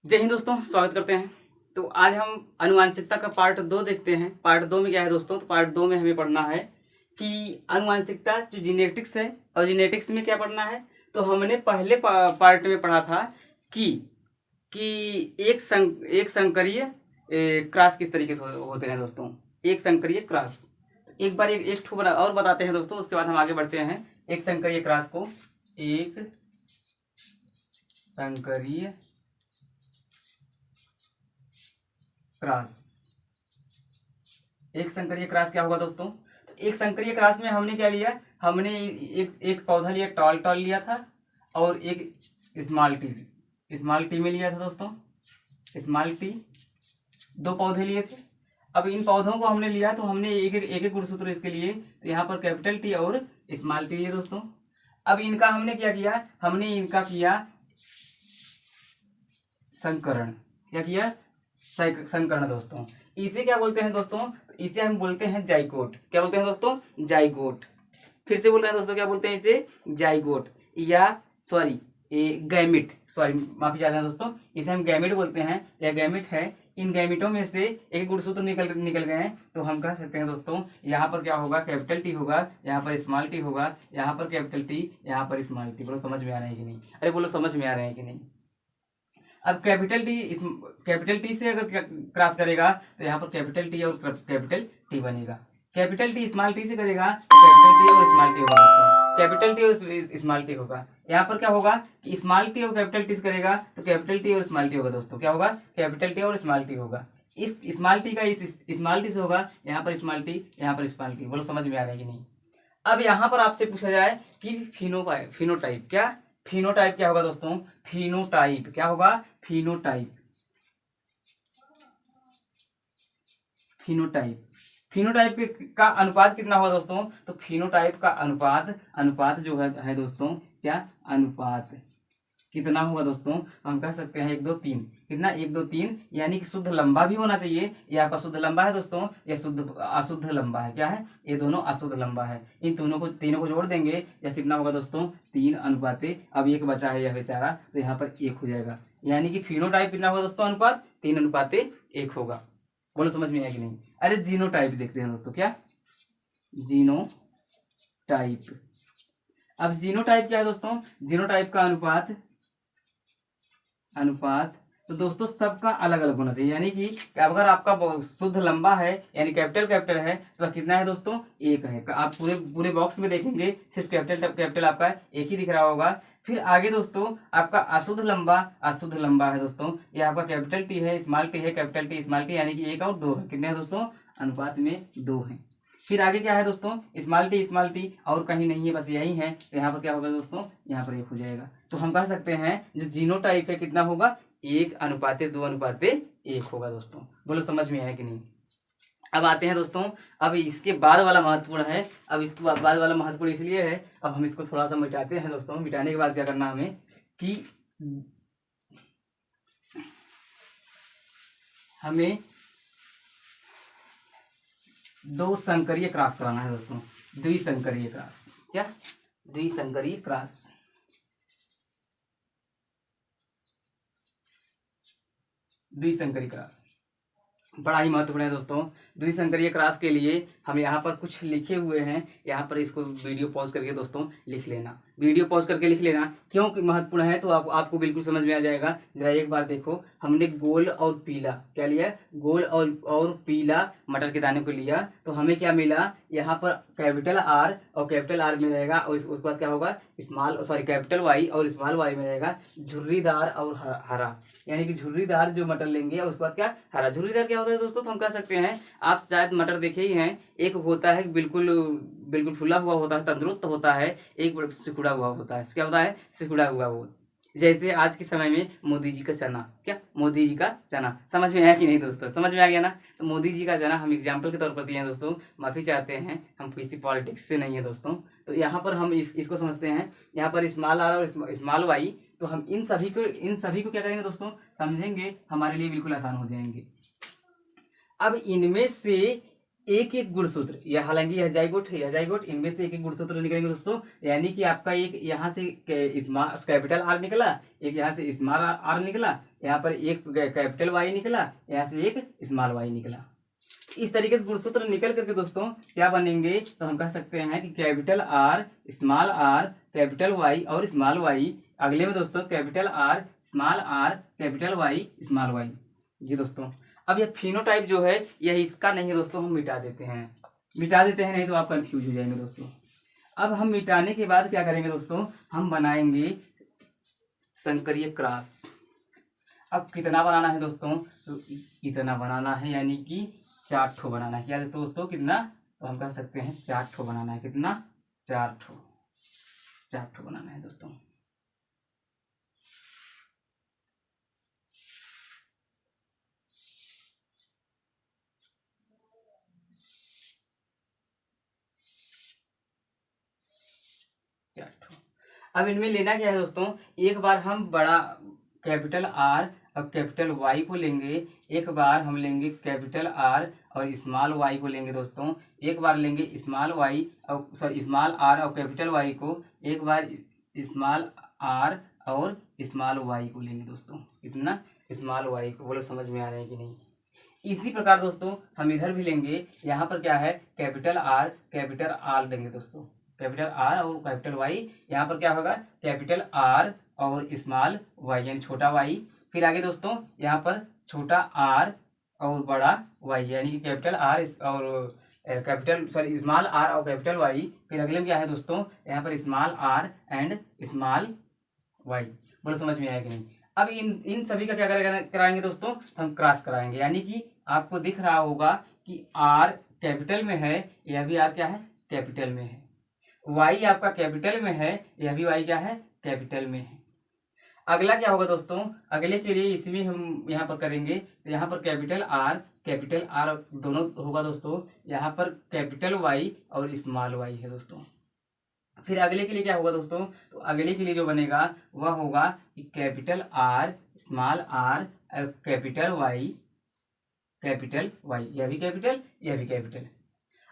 जय हिंद दोस्तों, स्वागत करते हैं। तो आज हम आनुवांशिकता का पार्ट 2 देखते हैं। पार्ट 2 में क्या है दोस्तों? तो पार्ट 2 में हमें पढ़ना है कि आनुवांशिकता जो जीनेटिक्स है, और जीनेटिक्स में क्या पढ़ना है। तो हमने पहले पार्ट में पढ़ा था कि एक संकरीय क्रॉस किस तरीके से होते हैं दोस्तों। एक संकरीय क्रॉस एक बार एक ठो और बताते हैं दोस्तों, उसके बाद हम आगे बढ़ते हैं। एक संकरीय क्रॉस को एक संकरीय क्रॉस एक संकरीय क्रॉस क्या होगा दोस्तों? तो एक संकरीय क्रॉस में हमने क्या लिया? हमने एक पौधा लिया, टॉल लिया था, और एक स्मॉल टी में लिया था दोस्तों। स्मॉल टी दो पौधे लिए थे। अब इन पौधों को हमने लिया तो हमने एक गुणसूत्र इसके लिए, तो यहाँ पर कैपिटल टी और स्मॉल टी लिए दोस्तों। अब इनका हमने क्या किया? हमने इनका किया संकरण। क्या किया? संकरण दोस्तों। इसे क्या बोलते हैं दोस्तों? इसे हम बोलते हैं जाइगोट। क्या बोलते हैं दोस्तों? जाइगोट। फिर से बोल रहे हैं दोस्तों, क्या बोलते हैं इसे? जाइगोट या गैमिट। माफी चाहते हैं दोस्तों, इसे हम गैमिट बोलते हैं या गैमिट है। इन गैमिटों में से एक गुणसूत्र निकल गए हैं, तो हम कह सकते हैं दोस्तों, यहाँ पर क्या होगा? कैपिटल टी होगा, यहाँ पर स्मॉल टी होगा, यहाँ पर कैपिटल टी, यहाँ पर स्मॉल टी। बोलो समझ में आ रहे हैं कि नहीं? अरे बोलो समझ में आ रहे हैं कि नहीं? अब कैपिटल टी से अगर क्रॉस करेगा तो यहाँ पर कैपिटल टी और कैपिटल टी बनेगा। कैपिटल टी स्मॉल टी से करेगा तो कैपिटल टी और स्मॉल टी होगा दोस्तों। कैपिटल टी और स्मॉल टी होगा। यहाँ पर क्या होगा कि स्मॉल टी और कैपिटल टी से करेगा तो कैपिटल टी और स्मॉल टी होगा दोस्तों। क्या होगा? कैपिटल टी और स्मॉल टी होगा। इस स्मॉल टी का इस स्मॉल टी से होगा, यहाँ पर स्मॉल टी, यहाँ पर स्मॉल टी। बोलो समझ में आ रहा है कि नहीं? अब यहाँ पर आपसे पूछा जाए कि फिनोटाइप क्या होगा दोस्तों? फिनोटाइप क्या होगा? फिनोटाइप का अनुपात कितना होगा दोस्तों? तो फिनोटाइप का अनुपात जो है दोस्तों, क्या अनुपात कितना होगा दोस्तों? हम कह सकते हैं 1 2 3। कितना? 1 2 3, यानी कि शुद्ध लंबा भी होना चाहिए। ये आपका शुद्ध लंबा है दोस्तों, ये अशुद्ध लंबा है। क्या है? ये दोनों अशुद्ध लंबा है। इन तीनों को जोड़ देंगे या कितना होगा दोस्तों? 3 अनुपाते। अब एक बचा है यह बेचारा, तो यहाँ पर 1 हो जाएगा। यानी कि फिनोटाइप कितना होगा दोस्तों? अनुपात 3 अनुपाते 1 होगा। बोलो समझ में आया कि नहीं? अरे जीनोटाइप देखते हैं दोस्तों। क्या? जीनोटाइप। अब जीनोटाइप क्या है दोस्तों? जीनोटाइप का अनुपात तो दोस्तों सबका अलग अलग होना चाहिए। यानी कि अगर आपका शुद्ध लंबा है, यानी कैपिटल है, तो कितना है दोस्तों? 1 है। आप पूरे बॉक्स में देखेंगे सिर्फ कैपिटल आपका 1 ही दिख रहा होगा। फिर आगे दोस्तों आपका अशुद्ध लंबा है दोस्तों। ये आपका कैपिटल टी है, स्मॉल टी है, कैपिटल टी स्मॉल टी, यानी कि 1 और 2 है। कितने हैं दोस्तों? अनुपात में 2 है। फिर आगे क्या है दोस्तों? स्मॉल टी और कहीं नहीं है, बस यही है। तो यहाँ पर क्या होगा दोस्तों? यहाँ पर 1 हो जाएगा। तो हम कह सकते हैं जो जीनोटाइप है कितना होगा? 1 अनुपाते 2 अनुपाते 1 होगा दोस्तों। बोलो समझ में आया कि नहीं? अब आते हैं दोस्तों, अब इसके बाद वाला महत्वपूर्ण है। अब इसके बाद वाला महत्वपूर्ण इसलिए है, अब हम इसको थोड़ा सा मिटाते हैं दोस्तों। मिटाने के बाद क्या करना हमें कि हमें 2 संकरीय क्रॉस कराना है दोस्तों। द्विसंकरीय क्रॉस। क्या? द्विसंकरीय क्रॉस। द्विसंकरीय क्रॉस बड़ा ही महत्वपूर्ण है दोस्तों। द्विसंकरीय क्रॉस के लिए हम यहाँ पर कुछ लिखे हुए हैं। यहाँ पर इसको वीडियो पॉज करके दोस्तों लिख लेना। वीडियो पॉज करके लिख लेना। क्यों महत्वपूर्ण है तो आपको बिल्कुल समझ में आ जाएगा। जरा एक बार देखो, हमने गोल और पीला क्या लिया? गोल और पीला मटर के दाने को लिया। तो हमें क्या मिला? यहाँ पर कैपिटल आर और कैपिटल आर में रहेगा, और उसके बाद क्या होगा? कैपिटल वाई और स्मॉल वाई में रहेगा झुर्रीदार और हरा। यानी कि झुर्रीदार जो मटर लेंगे, और उसके बाद क्या? हरा। झुर्रीदार क्या होता है दोस्तों? तो हम कह सकते हैं, आप शायद मटर देखे ही हैं, एक होता है बिल्कुल फुला हुआ होता है, तंदुरुस्त होता है, एक सिकुड़ा हुआ होता है। क्या होता है? सिकुड़ा हुआ वो। जैसे आज के समय में मोदी जी का चना। क्या? मोदी जी का चना। समझ में आया कि नहीं दोस्तों? समझ में आ गया ना? तो मोदी जी का चना हम एग्जाम्पल के तौर पर दिए हैं दोस्तों। माफी चाहते हैं, हम किसी पॉलिटिक्स से नहीं है दोस्तों। तो यहाँ पर हम इसको समझते हैं। यहाँ पर स्मॉल आर और स्मॉल वाई, तो हम इन सभी को क्या करेंगे दोस्तों? समझेंगे, हमारे लिए बिल्कुल आसान हो जाएंगे। अब इनमें से एक एक गुणसूत्र, यह हालांकि यह जाइगोट है, यह जाइगोट, इनमें से एक एक गुणसूत्र निकलेंगे दोस्तों। यानी कि आपका एक यहाँ से कैपिटल आर निकला, एक यहाँ से स्मॉल आर निकला, यहाँ पर एक कैपिटल वाई निकला, यहाँ से एक स्मॉल वाई निकला। इस तरीके से गुणसूत्र निकल करके दोस्तों क्या बनेंगे, तो हम कह सकते हैं कि कैपिटल आर, कैपिटल वाई और स्मॉल वाई। अगले में दोस्तों capital R, capital Y, small Y. जी दोस्तों, अब यह फिनोटाइप जो है यह इसका नहीं है दोस्तों, हम मिटा देते हैं, नहीं तो आप कंफ्यूज हो जाएंगे दोस्तों। अब हम मिटाने के बाद क्या करेंगे दोस्तों, हम बनाएंगे संकरीय क्रॉस। अब कितना बनाना है दोस्तों, तो इतना बनाना है, यानी कि 4 ठो बनाना है। क्या दोस्तों कितना, तो हम कह सकते हैं 4 ठो बनाना है। कितना, 4 ठो बनाना है दोस्तों। अब इनमें लेना क्या है दोस्तों, एक बार हम बड़ा कैपिटल आर और कैपिटल वाई को लेंगे, एक बार हम लेंगे कैपिटल आर और स्मॉल वाई को लेंगे दोस्तों, एक बार लेंगे स्मॉल वाई और स्मॉल आर और कैपिटल वाई को, एक बार स्मॉल आर और स्मॉल वाई को लेंगे दोस्तों। इतना स्मॉल वाई को, बोलो समझ में आ रहे हैं कि नहीं। इसी प्रकार दोस्तों हम इधर भी लेंगे, यहाँ पर क्या है कैपिटल आर लेंगे दोस्तों, कैपिटल आर और कैपिटल वाई। यहाँ पर क्या होगा, कैपिटल आर और स्मॉल वाई यानी छोटा वाई। फिर आगे दोस्तों यहाँ पर छोटा आर और बड़ा वाई, यानी कि कैपिटल आर और स्मॉल आर और कैपिटल वाई। फिर अगले में क्या है दोस्तों, यहाँ पर small R and small Y. बोलो समझ में आया कि नहीं। अब इन सभी का क्या कराएंगे दोस्तों, हम क्रॉस कराएंगे। यानी कि आपको दिख रहा होगा कि आर कैपिटल में है, यह भी आर क्या है, कैपिटल में है। वाई आपका कैपिटल में है, यह भी वाई क्या है, कैपिटल में है। अगला क्या होगा दोस्तों, अगले के लिए इसमें हम यहाँ पर करेंगे, तो यहाँ पर कैपिटल आर दोनों होगा दोस्तों, यहाँ पर कैपिटल वाई और स्मॉल वाई है दोस्तों। फिर अगले के लिए क्या होगा दोस्तों, तो अगले के लिए जो बनेगा वह होगा कि capital R, small R, capital Y, यह भी कैपिटल, यह भी कैपिटल।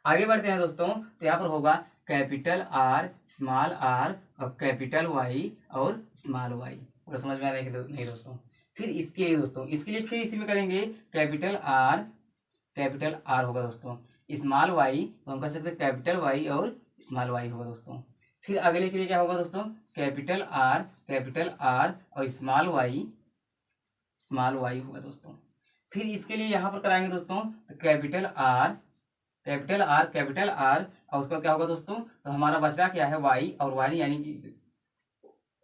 आगे बढ़ते हैं दोस्तों, तो यहाँ पर होगा कैपिटल आर, स्मॉल आर और कैपिटल वाई और स्मॉल वाई। पूरा समझ में आ रहा है नहीं दोस्तों। फिर इसके लिए दोस्तों, इसके लिए फिर इसी में करेंगे कैपिटल आर होगा दोस्तों, स्मॉल वाई, तो हम कह सकते हैं कैपिटल वाई और स्मॉल वाई होगा दोस्तों। फिर अगले के लिए क्या होगा दोस्तों, कैपिटल आर और स्मॉल वाई होगा दोस्तों। फिर इसके लिए यहाँ पर कराएंगे दोस्तों, तो कैपिटल आर और उसका क्या होगा दोस्तों, तो हमारा बचा क्या है, वाई और वाई, यानी कि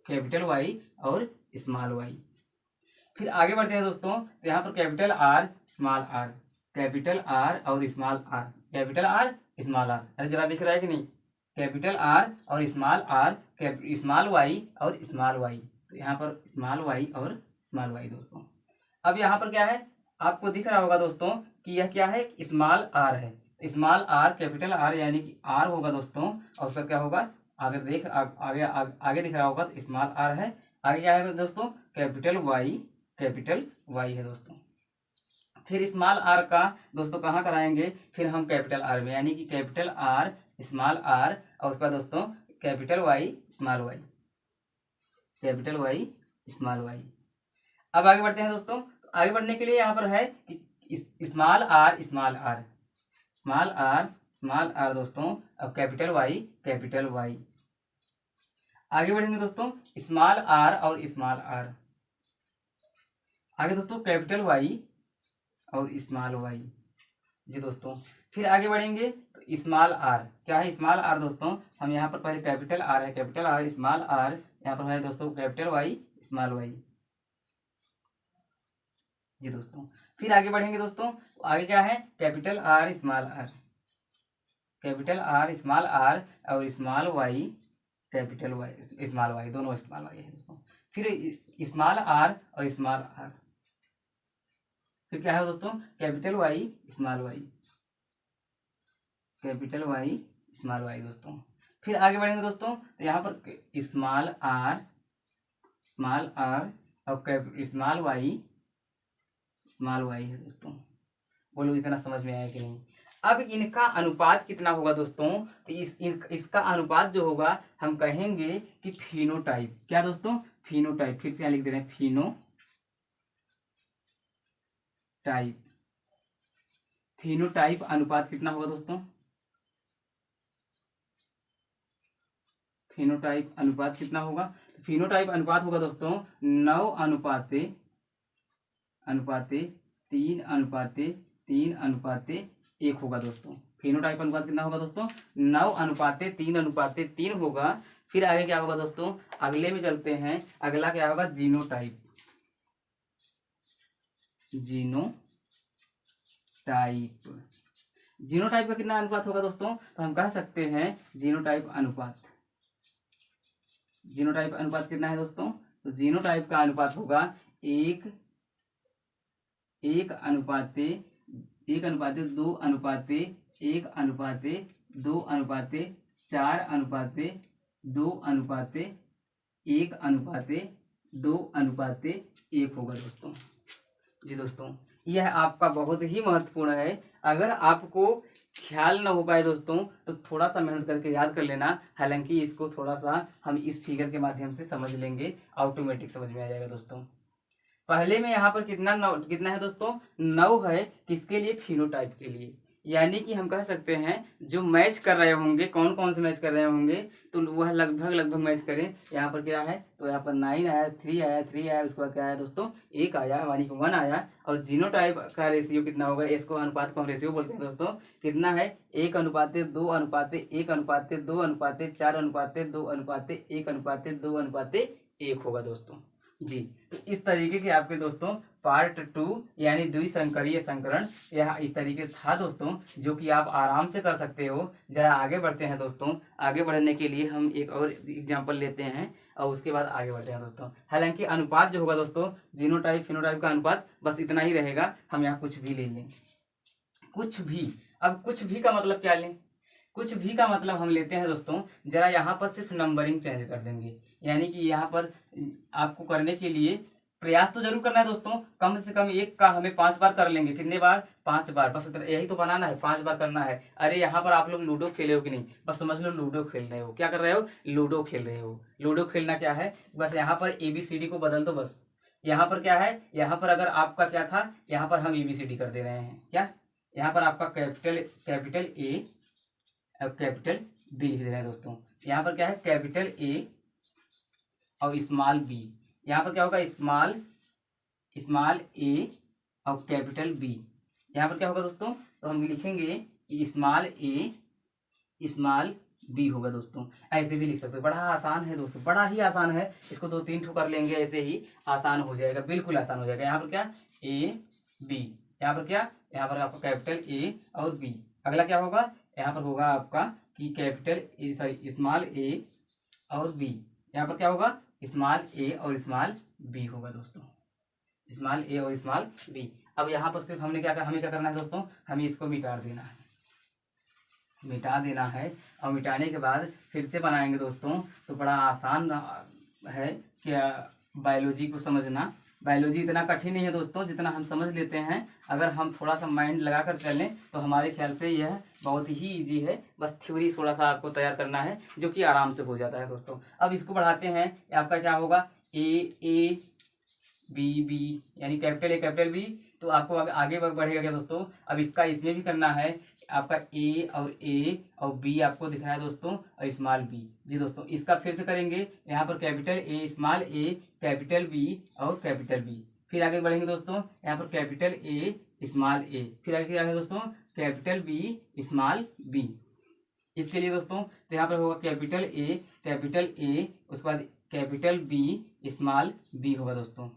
कैपिटल वाई और स्मॉल वाई। फिर आगे बढ़ते हैं दोस्तों, तो यहाँ पर capital R, small R, capital R और small R, capital R, small R. अरे जरा दिख रहा है कि नहीं, कैपिटल आर और स्मॉल आर, स्मॉल वाई और स्मॉल वाई। तो यहाँ पर स्मॉल वाई और स्मॉल वाई दोस्तों। अब यहाँ पर क्या है, आपको दिख रहा होगा दोस्तों कि यह क्या है, स्मॉल आर है। स्मॉल आर कैपिटल आर यानी कि आर होगा दोस्तों, और उसका क्या होगा, आगे दिख रहा होगा, तो स्मॉल आर है। आगे क्या है दोस्तों, कैपिटल वाई है दोस्तों। फिर स्मॉल आर का दोस्तों कहाँ कराएंगे, फिर हम कैपिटल आर में, यानी कि कैपिटल आर, स्मॉल आर और उसका दोस्तों capital Y, small Y, capital Y, small Y. अब आगे बढ़ते हैं दोस्तों, आगे बढ़ने के लिए यहाँ पर है कि स्मॉल आर दोस्तों, अब कैपिटल वाई। आगे बढ़ेंगे दोस्तों, स्मॉल आर और स्मॉल आर, आगे दोस्तों कैपिटल वाई और स्मॉल वाई। जी दोस्तों, फिर आगे बढ़ेंगे तो स्मॉल आर, क्या है स्मॉल आर दोस्तों, हम यहाँ पर पहले कैपिटल आर है, कैपिटल आर, स्मॉल आर, यहाँ पर है दोस्तों कैपिटल वाई, स्मॉल वाई। जी दोस्तों, फिर आगे बढ़ेंगे दोस्तों, तो आगे क्या है, capital R, small R, capital R, small R और small Y, capital Y, small Y, दोनों स्मॉल वाई है दोस्तों। फिर स्मॉल आर और स्मॉल आर, फिर क्या है दोस्तों, capital Y, small Y, capital Y, small Y दोस्तों। फिर आगे बढ़ेंगे दोस्तों, तो यहाँ पर स्मॉल आर और स्मॉल वाई है दोस्तों। बोलो इतना समझ में आया कि नहीं। अब इनका अनुपात कितना होगा दोस्तों, तो इसका अनुपात जो होगा हम कहेंगे कि फिनोटाइप। क्या दोस्तों, फिनोटाइप। फिर से यहाँ लिख दे रहे हैं फिनोटाइप। फिनोटाइप अनुपात कितना होगा दोस्तों, फिनोटाइप अनुपात कितना होगा, फिनोटाइप अनुपात होगा दोस्तों 9:3:3:1 होगा दोस्तों। फिनोटाइप अनुपात कितना होगा दोस्तों, 9:3:3 होगा। फिर आगे क्या होगा दोस्तों, अगले में चलते हैं। अगला क्या होगा, जीनोटाइप। जीनोटाइप का कितना अनुपात होगा दोस्तों, तो हम कह सकते हैं जीनोटाइप अनुपात कितना है दोस्तों, तो जीनोटाइप का अनुपात होगा 1:2:4:2:2:4:1:2:1 होगा दोस्तों। जी दोस्तों, यह आपका बहुत ही महत्वपूर्ण है। अगर आपको ख्याल ना हो पाए दोस्तों तो थोड़ा सा मेहनत करके याद कर लेना। हालांकि इसको थोड़ा सा हम इस फिगर के माध्यम से समझ लेंगे, ऑटोमेटिक समझ में आ जाएगा दोस्तों। पहले में यहाँ पर कितना है दोस्तों, 9 है। किसके लिए, फिनोटाइप के लिए। यानी कि हम कह सकते हैं जो मैच कर रहे होंगे, कौन कौन से मैच कर रहे होंगे, तो वह लगभग मैच करें। यहाँ पर क्या है, तो यहाँ पर 9 आया, 3 आया, उसके बाद क्या आया दोस्तों, 1 आया, यानी कि 1 आया। और जीनोटाइप का रेशियो कितना होगा, इसको अनुपात को हम रेशियो बोलते हैं दोस्तों। कितना है, 1:2:1:4:2:4:2:1:2:1 होगा दोस्तों। जी, तो इस तरीके के आपके दोस्तों पार्ट 2 यानी द्विसंकरीय संकरण यह इस तरीके था दोस्तों, जो कि आप आराम से कर सकते हो। जरा आगे बढ़ते हैं दोस्तों। आगे बढ़ने के लिए हम एक और एग्जांपल लेते हैं और उसके बाद आगे बढ़ते हैं दोस्तों। हालांकि अनुपात जो होगा दोस्तों, जीनोटाइप फिनोटाइप का अनुपात बस इतना ही रहेगा। हम यहाँ कुछ भी ले लें, कुछ भी। अब कुछ भी का मतलब क्या लें, कुछ भी का मतलब हम लेते हैं दोस्तों, जरा यहाँ पर सिर्फ नंबरिंग चेंज कर देंगे। यानी कि यहाँ पर आपको करने के लिए प्रयास तो जरूर करना है दोस्तों। कम से कम एक का हमें 5 बार कर लेंगे। कितने बार, 5 बार। बस यही तो बनाना है, 5 बार करना है। अरे यहाँ पर आप लोग लूडो खेले हो कि नहीं, बस समझ लो लूडो खेल रहे हो। क्या कर रहे हो, लूडो खेल रहे हो। लूडो खेलना क्या है, बस यहाँ पर ABCD को बदल दो बस। यहाँ पर क्या है, यहाँ पर अगर आपका क्या था, यहाँ पर हम ABCD कर दे रहे हैं। क्या, यहाँ पर आपका कैपिटल A और कैपिटल B लिख दे रहे हैं दोस्तों। यहाँ पर क्या है, कैपिटल A और स्मॉल b। यहाँ पर क्या होगा, स्मॉल a और कैपिटल B। यहाँ पर क्या होगा दोस्तों, तो हम लिखेंगे कि स्मॉल a स्मॉल b होगा दोस्तों। ऐसे भी लिख सकते हो, बड़ा आसान है दोस्तों, बड़ा ही आसान है। इसको 2-3 ठो कर लेंगे, ऐसे ही आसान हो जाएगा, बिल्कुल आसान हो जाएगा। यहाँ पर क्या, A B, यहाँ पर क्या, यहाँ पर आपका कैपिटल A और B। अगला क्या होगा, यहाँ पर होगा आपका कि कैपिटल स्मॉल a और b। यहाँ पर क्या होगा, स्मॉल a और स्मॉल b होगा दोस्तों, स्मॉल a और स्मॉल b। अब यहाँ पर सिर्फ हमें क्या करना है दोस्तों, हमें इसको मिटा देना है। और मिटाने के बाद फिर से बनाएंगे दोस्तों। तो बड़ा आसान है क्या बायोलॉजी को समझना। बायोलॉजी इतना कठिन नहीं है दोस्तों, जितना हम समझ लेते हैं। अगर हम थोड़ा सा माइंड लगा कर चलें तो हमारे ख्याल से यह बहुत ही इजी है। बस थ्योरी थोड़ा सा आपको तैयार करना है, जो कि आराम से हो जाता है दोस्तों। अब इसको बढ़ाते हैं, आपका क्या होगा, A B यानी कैपिटल A कैपिटल B। तो आपको आगे बढ़ेगा क्या दोस्तों, अब इसका इसमें भी करना है। आपका A और B आपको दिख रहा है दोस्तों, और स्मॉल b। जी दोस्तों, इसका फिर से करेंगे। यहाँ पर capital A small a capital B और कैपिटल B। फिर आगे बढ़ेंगे दोस्तों, यहाँ पर कैपिटल A स्मॉल a, फिर आगे क्या है दोस्तों, कैपिटल B स्मॉल b। इसके लिए दोस्तों तो यहाँ पर होगा कैपिटल A, उसके बाद कैपिटल B स्मॉल b होगा दोस्तों।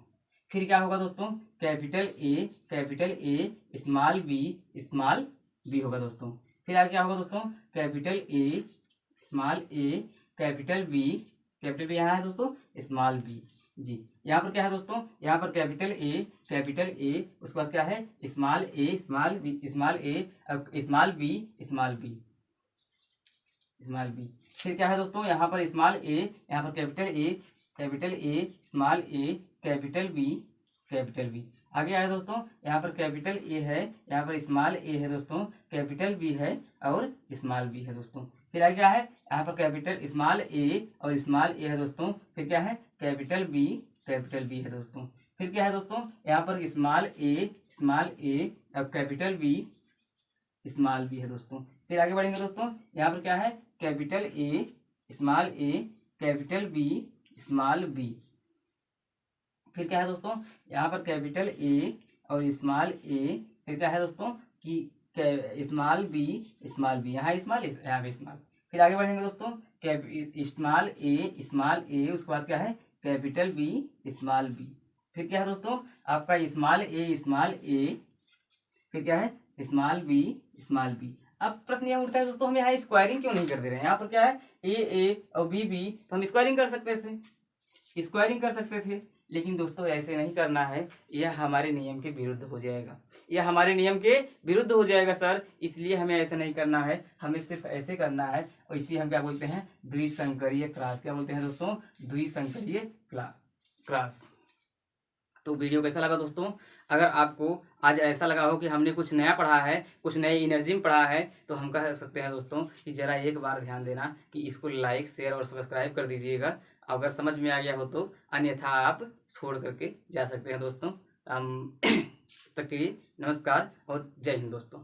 फिर क्या होगा दोस्तों, कैपिटल A स्मॉल b होगा दोस्तों। फिर आगे क्या होगा दोस्तों, capital A small a capital B यहाँ है दोस्तों, स्मॉल b। जी, यहाँ पर क्या है दोस्तों, यहाँ पर कैपिटल A, उसके बाद क्या है, स्मॉल a स्मॉल b फिर क्या है दोस्तों, यहाँ पर स्मॉल a, यहाँ पर capital A small a capital B capital B. आगे आया दोस्तों, यहाँ पर कैपिटल ए है, यहाँ पर स्मॉल ए है दोस्तों, कैपिटल बी है और स्मॉल बी है दोस्तों। फिर आगे क्या है, यहाँ पर कैपिटल स्मॉल ए और स्मॉल ए है दोस्तों। फिर क्या है, कैपिटल बी है दोस्तों। फिर क्या है दोस्तों, यहाँ पर स्मॉल ए और कैपिटल बी स्मॉल बी है दोस्तों। फिर आगे बढ़ेंगे दोस्तों, यहाँ पर क्या है, capital A capital B small B. फिर क्या है दोस्तों, यहाँ पर कैपिटल ए और स्मॉल ए। फिर क्या है दोस्तों कि स्मॉल बी यहाँ स्मॉल यहाँ पे स्मॉल। फिर आगे बढ़ेंगे दोस्तों, स्मॉल ए उसके बाद क्या है, कैपिटल बी स्मॉल बी। फिर क्या है दोस्तों, आपका स्मॉल ए फिर क्या है, स्मॉल बी। अब प्रश्न यह उठता है दोस्तों, हम यहाँ स्क्वायरिंग क्यों नहीं कर दे रहे हैं। यहाँ पर क्या है, ए और बी तो हम स्क्वायरिंग कर सकते थे, लेकिन दोस्तों ऐसे नहीं करना है, यह हमारे नियम के विरुद्ध हो जाएगा सर। इसलिए हमें ऐसा नहीं करना है, हमें सिर्फ ऐसे करना है। और इसी हम क्या बोलते हैं, द्विसंकरीय क्रॉस। क्या बोलते हैं दोस्तों, द्विसंकरीय क्रॉस। तो वीडियो कैसा लगा दोस्तों, अगर आपको आज ऐसा लगा हो कि हमने कुछ नया पढ़ा है, कुछ नए इनर्जी में पढ़ा है, तो हम कह सकते हैं दोस्तों कि जरा एक बार ध्यान देना कि इसको लाइक, शेयर और सब्सक्राइब कर दीजिएगा। अगर समझ में आ गया हो तो, अन्यथा आप छोड़ करके जा सकते हैं दोस्तों। तब तक के लिए नमस्कार और जय हिंद दोस्तों।